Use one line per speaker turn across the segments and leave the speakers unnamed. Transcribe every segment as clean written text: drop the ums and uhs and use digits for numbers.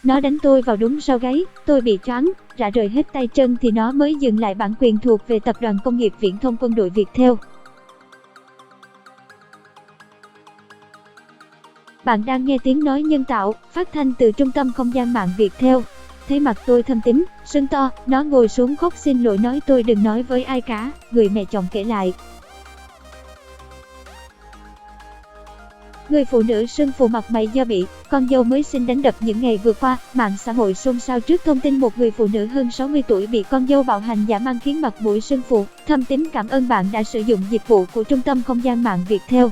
Nó đánh tôi vào đúng sau gáy, tôi bị choáng, rã rời hết tay chân thì nó mới dừng lại bản quyền thuộc về Tập đoàn Công nghiệp Viễn thông Quân đội Viettel. Bạn đang nghe tiếng nói nhân tạo, phát thanh từ trung tâm không gian mạng Viettel. Thấy mặt tôi thâm tím, sưng to, nó ngồi xuống khóc xin lỗi nói tôi đừng nói với ai cả, người mẹ chồng kể lại. Người phụ nữ sưng phù mặt mày do bị con dâu mới sinh đánh đập những ngày vừa qua, mạng xã hội xôn xao trước thông tin một người phụ nữ hơn 60 tuổi bị con dâu bạo hành dã man khiến mặt mũi sưng phù, thâm tím. Cảm ơn bạn đã sử dụng dịch vụ của trung tâm không gian mạng Viettel.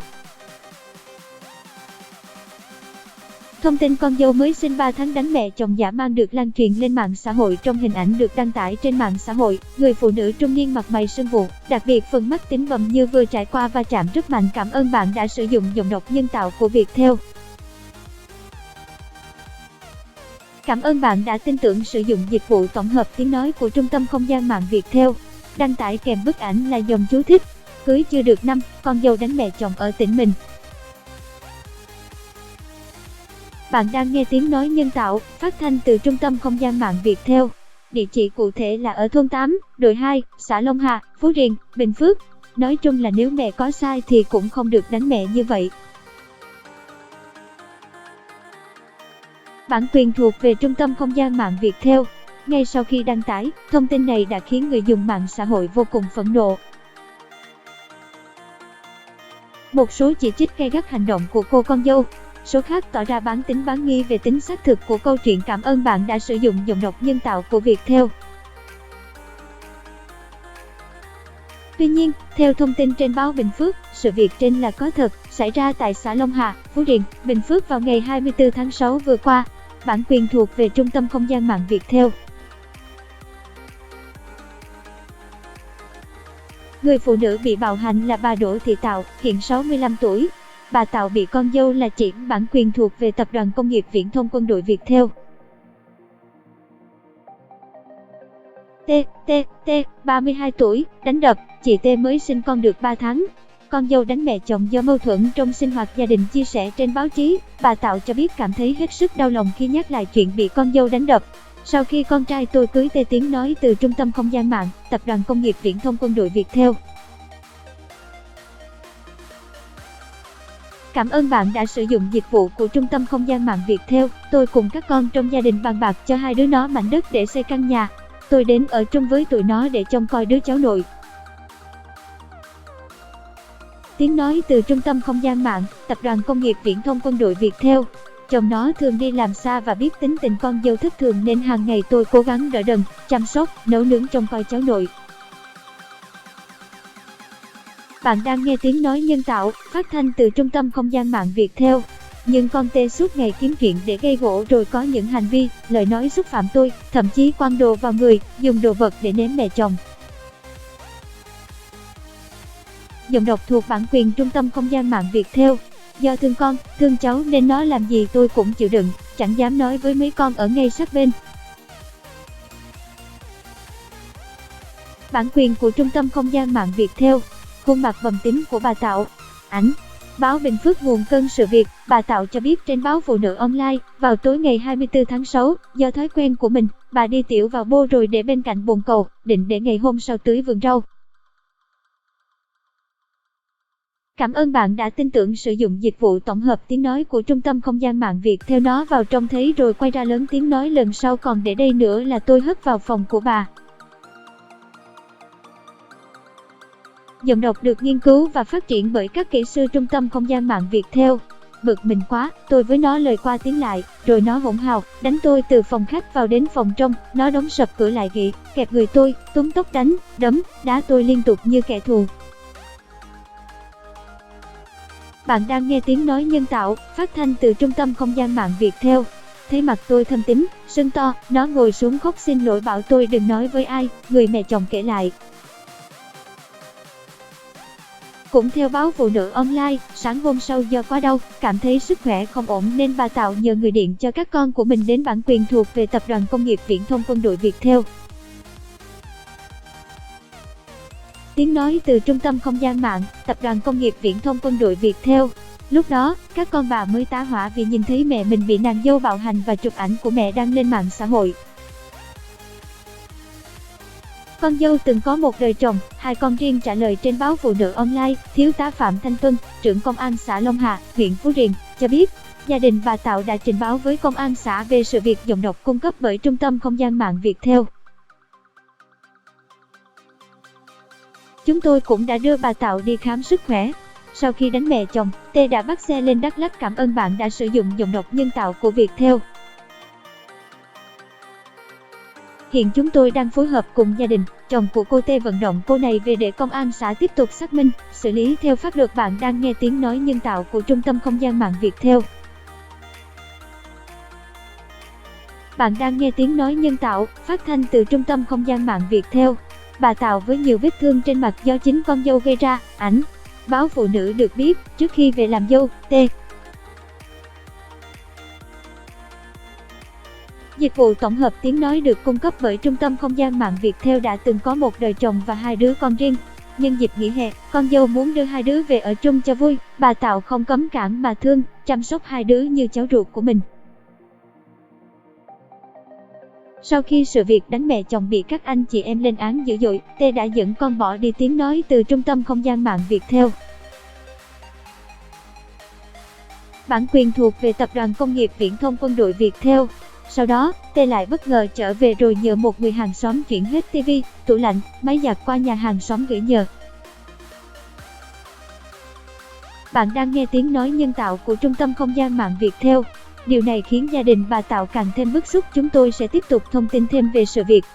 Thông tin con dâu mới sinh 3 tháng đánh mẹ chồng dã man được lan truyền lên mạng xã hội. Trong hình ảnh được đăng tải trên mạng xã hội, người phụ nữ trung niên mặt mày sưng vù, đặc biệt phần mắt tím bầm như vừa trải qua va chạm rất mạnh. Cảm ơn bạn đã sử dụng giọng đọc nhân tạo của Viettel. Cảm ơn bạn đã tin tưởng sử dụng dịch vụ tổng hợp tiếng nói của trung tâm không gian mạng Viettel. Đăng tải kèm bức ảnh là dòng chú thích: cưới chưa được năm, con dâu đánh mẹ chồng ở tỉnh mình. Bạn đang nghe tiếng nói nhân tạo, phát thanh từ trung tâm không gian mạng Viettel. Địa chỉ cụ thể là ở thôn 8, đội 2, xã Long Hà, Phú Riềng, Bình Phước. Nói chung là nếu mẹ có sai thì cũng không được đánh mẹ như vậy. Bản quyền thuộc về trung tâm không gian mạng Viettel. Ngay sau khi đăng tải, thông tin này đã khiến người dùng mạng xã hội vô cùng phẫn nộ. Một số chỉ trích gay gắt hành động của cô con dâu. Số khác tỏ ra bán tín bán nghi về tính xác thực của câu chuyện. Cảm ơn bạn đã sử dụng giọng đọc nhân tạo của Viettel. Tuy nhiên, theo thông tin trên báo Bình Phước, sự việc trên là có thật, xảy ra tại xã Long Hà, Phú Riềng, Bình Phước vào ngày 24 tháng 6 vừa qua. Bản quyền thuộc về trung tâm không gian mạng Viettel. Người phụ nữ bị bạo hành là bà Đỗ Thị Tạo, hiện 65 tuổi. Bà Tạo bị con dâu là chị, bản quyền thuộc về Tập đoàn Công nghiệp Viễn thông Quân đội Viettel. T, 32 tuổi, đánh đập, chị T mới sinh con được 3 tháng. Con dâu đánh mẹ chồng do mâu thuẫn trong sinh hoạt gia đình. Chia sẻ trên báo chí, bà Tạo cho biết cảm thấy hết sức đau lòng khi nhắc lại chuyện bị con dâu đánh đập. Sau khi con trai tôi cưới T, tiếng nói từ trung tâm không gian mạng, Tập đoàn Công nghiệp Viễn thông Quân đội Viettel. Cảm ơn bạn đã sử dụng dịch vụ của trung tâm không gian mạng Viettel. Tôi cùng các con trong gia đình bàn bạc cho hai đứa nó mảnh đất để xây căn nhà. Tôi đến ở chung với tụi nó để trông coi đứa cháu nội. Tiếng nói từ trung tâm không gian mạng, Tập đoàn Công nghiệp Viễn thông Quân đội Viettel. Chồng nó thường đi làm xa và biết tính tình con dâu thất thường nên hàng ngày tôi cố gắng đỡ đần, chăm sóc, nấu nướng trông coi cháu nội. Bạn đang nghe tiếng nói nhân tạo, phát thanh từ trung tâm không gian mạng Viettel. Nhưng con T suốt ngày kiếm chuyện để gây gổ rồi có những hành vi, lời nói xúc phạm tôi, thậm chí quăng đồ vào người, dùng đồ vật để ném mẹ chồng. Giọng đọc thuộc bản quyền trung tâm không gian mạng Viettel. Do thương con, thương cháu nên nó làm gì tôi cũng chịu đựng, chẳng dám nói với mấy con ở ngay sát bên. Bản quyền của trung tâm không gian mạng Viettel. Khuôn mặt bầm tím của bà Tạo. Ảnh. Báo Bình Phước nguồn cơn sự việc. Bà Tạo cho biết trên báo Phụ nữ Online, vào tối ngày 24 tháng 6, do thói quen của mình, bà đi tiểu vào bô rồi để bên cạnh bồn cầu, định để ngày hôm sau tưới vườn rau. Cảm ơn bạn đã tin tưởng sử dụng dịch vụ tổng hợp tiếng nói của trung tâm không gian mạng Viettel. Nó vào trong thấy rồi quay ra lớn tiếng nói lần sau còn để đây nữa là tôi hất vào phòng của bà. Giọng đọc được nghiên cứu và phát triển bởi các kỹ sư trung tâm không gian mạng Viettel. Bực mình quá, tôi với nó lời qua tiếng lại, rồi nó hỗn hào, đánh tôi từ phòng khách vào đến phòng trong, nó đóng sập cửa lại gị, kẹp người tôi, túm tóc đánh, đấm, đá tôi liên tục như kẻ thù. Bạn đang nghe tiếng nói nhân tạo, phát thanh từ trung tâm không gian mạng Viettel. Thấy mặt tôi thâm tím, sưng to, nó ngồi xuống khóc xin lỗi bảo tôi đừng nói với ai, người mẹ chồng kể lại. Cũng theo báo Phụ nữ Online, sáng hôm sau do quá đau, cảm thấy sức khỏe không ổn nên bà Tạo nhờ người điện cho các con của mình đến bản quyền thuộc về Tập đoàn Công nghiệp Viễn thông Quân đội Viettel. Tiếng nói từ trung tâm không gian mạng, Tập đoàn Công nghiệp Viễn thông Quân đội Viettel. Lúc đó, các con bà mới tá hỏa vì nhìn thấy mẹ mình bị nàng dâu bạo hành và chụp ảnh của mẹ đăng lên mạng xã hội. Con dâu từng có một đời chồng, 2 con riêng. Trả lời trên báo Phụ Nữ Online, Thiếu tá Phạm Thanh Tuân, trưởng công an xã Long Hà, huyện Phú Riềng, cho biết, gia đình bà Tạo đã trình báo với công an xã về sự việc giọng độc cung cấp bởi Trung tâm Không gian mạng Viettel. Chúng tôi cũng đã đưa bà Tạo đi khám sức khỏe. Sau khi đánh mẹ chồng, T đã bắt xe lên Đắk Lắk. Cảm ơn bạn đã sử dụng giọng độc nhân tạo của Viettel. Hiện chúng tôi đang phối hợp cùng gia đình, chồng của cô T vận động cô này về để công an xã tiếp tục xác minh, xử lý theo pháp luật. Bạn đang nghe tiếng nói nhân tạo của Trung tâm Không gian mạng Viettel. Bạn đang nghe tiếng nói nhân tạo, phát thanh từ Trung tâm Không gian mạng Viettel. Bà Tạo với nhiều vết thương trên mặt do chính con dâu gây ra. Ảnh, báo Phụ Nữ được biết, trước khi về làm dâu, T. Dịch vụ tổng hợp tiếng nói được cung cấp bởi Trung tâm Không gian mạng Viettel đã từng có một đời chồng và 2 đứa con riêng. Nhân dịp nghỉ hè, con dâu muốn đưa 2 đứa về ở chung cho vui. Bà Tạo không cấm cản mà thương, chăm sóc 2 đứa như cháu ruột của mình. Sau khi sự việc đánh mẹ chồng bị các anh chị em lên án dữ dội, T đã dẫn con bỏ đi tiếng nói từ Trung tâm Không gian mạng Viettel. Bản quyền thuộc về Tập đoàn Công nghiệp Viễn thông Quân đội Viettel. Sau đó, T lại bất ngờ trở về rồi nhờ một người hàng xóm chuyển hết tivi, tủ lạnh, máy giặt qua nhà hàng xóm gửi nhờ. Bạn đang nghe tiếng nói nhân tạo của Trung tâm Không gian mạng Viettel. Điều này khiến gia đình bà Tạo càng thêm bức xúc. Chúng tôi sẽ tiếp tục thông tin thêm về sự việc.